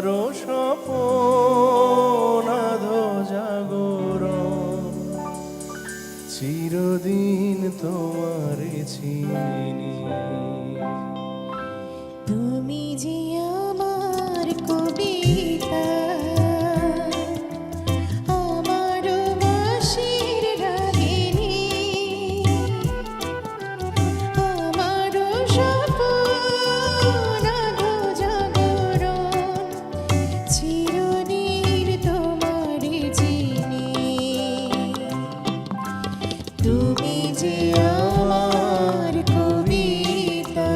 আমারও স্বপন আধো জাগরণ, চিরদিন তোমারে চিনি। তুমি যে আমার কবিতা, আমার বাঁশির রাগিনী, আমার স্বপন আধো জাগরণ, চিরদিন তোমারে চিনি। তুমি যে আমার কবিতা।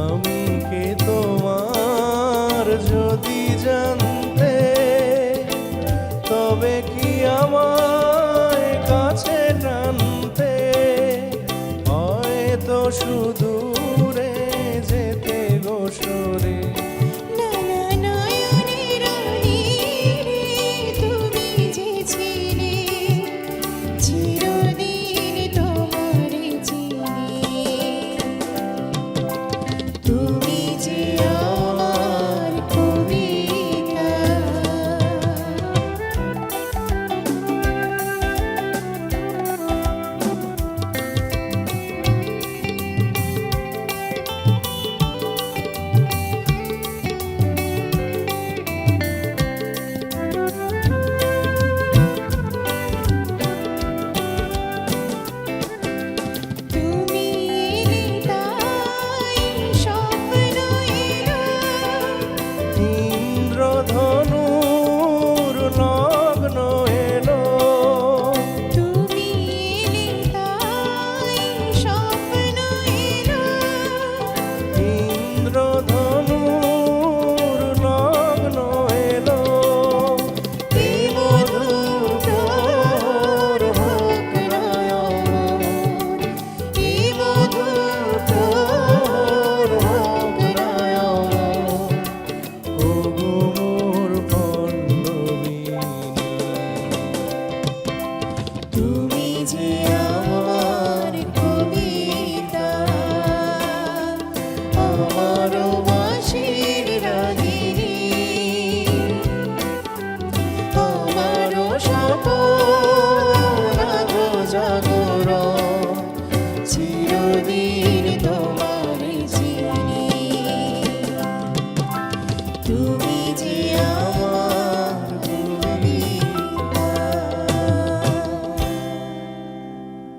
আমি কে তোমার যদি জানতে, তবে কি আমায় কাছে টানতে, হয়তো সুদূরে যেতে গো সরে। নানা নয়নের রানী রে, তুমি যে ছিলে, চিরদিন তোমারে চিনি। তুমি যে আমার কবিতা। তুমি এলে তাই স্বপ্ন এলো, ইন্দ্রধনুর লগ্ন এলো, তুমি এলে তাই স্বপ্ন এলো, ইন্দ্রধনুর লগ্ন এলো। এই মধুর প্রহর হোক না অমর, এই মধুর প্রহর হোক না অমর, ওগো মোর পল্লবিনী। তুমি যে আমার কবিতা, আমার বাঁশির রাগিনী, আমার স্বপন আধো জাগরণ, চিরদিন তোমারে চিনি। তুমি